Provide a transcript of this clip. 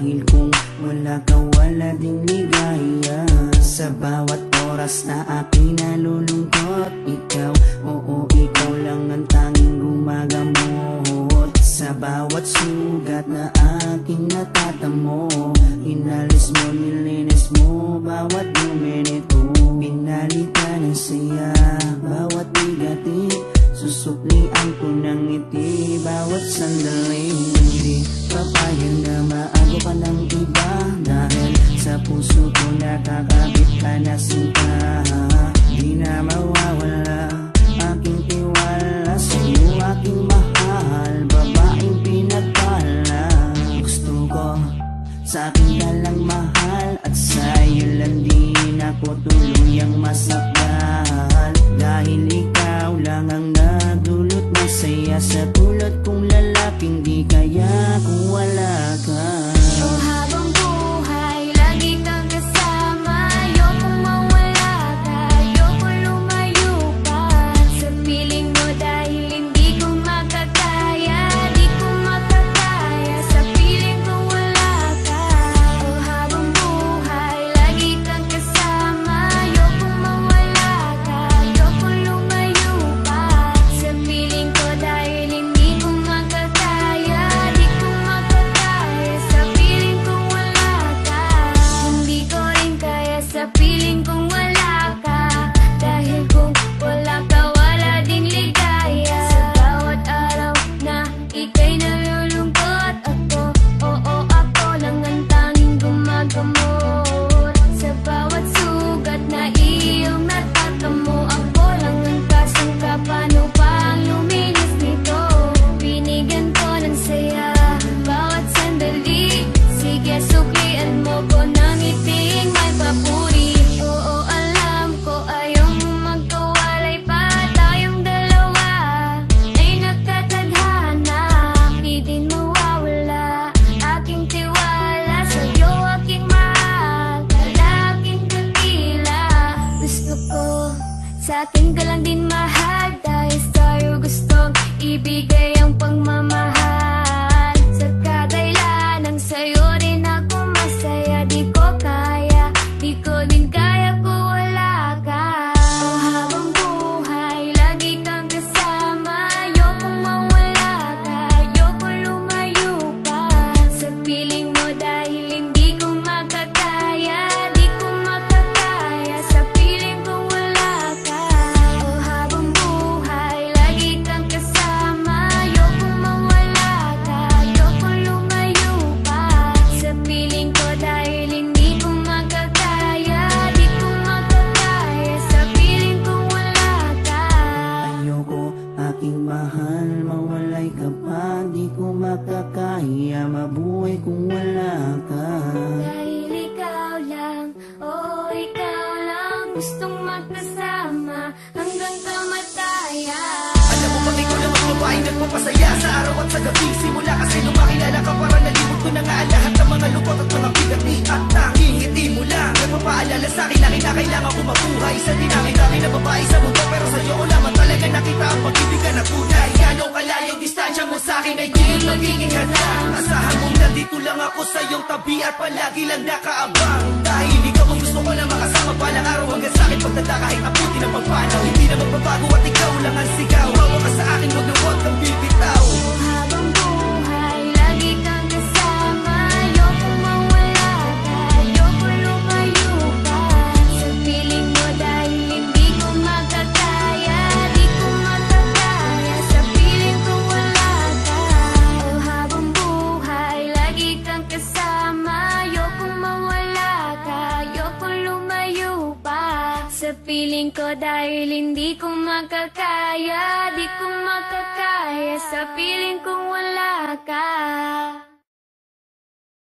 Dahil kung wala ka, wala ding ligaya. Sa bawat oras na aking nalulungkot, ikaw, oo, ikaw lang ang tanging gumagamot. Sa bawat sugat na aking natatamo, inalis mo, nilinis mo bawat minuto. Pinalitan ng saya bawat bigatin, susuklian ko ng ngiti bawat sandaling. Hindi papayag na maago ka ng iba, dahil sa puso ko nakakabit ka na sinta. Di na mawawala aking tiwala sa'yo, aking mahal, babaeng pinagpala. Gusto ko sa'kin ka lang mahal, at sa'yo lang din ako tuluyang masakal. Dahil ikaw lang ang nagdulot ng saya sa tulad kong lalaking di kaya kung wala ka. Oh, habang buhay, lagi kang kasama. Ayokong mawala ka, ayokong lumayo pa sa piling mo, dahil hindi ko makakaya, di ko makakaya sa piling ko wala ka. Oh, habang buhay, lagi kang kasama. Ayokong mawala ka, ayokong lumayo pa sa piling ko, dahil hindi ko makakaya, di ko makakaya sa piling ko wala ka. Hindi ko rin kaya sa piling kong wala ka, dahil kung wala ka, wala ding ligaya. Sa bawat araw na ika'y nalulungkot, ako, oo, ako lang ang tanging gumagamot. Sa bawat sugat na iyong natatamo, ako lang ang kasangka. Paano pa ang luminis nito? Binigyan ko ng saya bawat sandali. Sige, suklian mo ko ng ngiting may papuri. Oo, alam ko ayaw mo magkawalay pa, tayong dalawa ay nagkatadhana. Di din mawawala aking tiwala sa'yo, aking mahal, lalaking dakila. Gusto ko sa'kin ka lang din mahal, dahil sa'yo gustong ibigay ang pagmamahal. Sa kadailanang sa'yo rin ako masaya, di ko kaya, di ko din kaya kung wala ka. Oh, habang buhay, lagi kang kasama. Ayokong mawala ka, ayokong lumayo pa sa piling mo, dahil hindi ko makakaya, di ko makakaya sa piling ko wala ka. Oh, habang buhay, lagi kang kasama. Ayokong mawala ka, ayokong lumayo pa sa piling ko, dahil hindi ko makakaya, di ko makakaya sa piling ko wala ka. Ayoko, aking mahal, mawalay ka pa, di ko makakaya mabuhay kung wala ka. Dahil ikaw lang, oh ikaw lang, gustong magkasama hanggang kamatayan. Alam mo bang ikaw lang ang babaeng nagpapasaya sa araw at sa gabi? Simula kasi nung makilala ka, parang nalimot ko na nga ang lahat ng mga lungkot at mga bigati. At tanging ngiti mo lang nagpapaalala sa'kin na kinakailangan ko mabuhay. Sa dinami-dami na babae sa mundo, pero sa'yo ko lamang talaga nakita ang pag-ibigan na tunay. Gano'ng kalayo distansya mo sa'kin ay di magiging hadlang. Asahan mong nandito lang ako sa iyong tabi at palagi lang nakaabang. Dahil ikaw ang gusto ko na makasama balang araw hanggang sa'kin pagdada kahit abuti ng pagpanaw. Hindi na magbabago at ikaw lang ang sigaw. Hawa ka sa akin, wag na wag kang bibitaw. Habang buhay, lagi kang kasama. Ayokong mawala ka, ayokong lumayo pa sa piling mo, dahil hindi ko makakaya, di ko makakaya sa piling ko wala ka. Oh, habang buhay, lagi kang kasama. Ayokong mawala ka, ayokong lumayo pa sa piling ko, dahil hindi ko makakaya, di ko makakaya sa piling kong wala ka.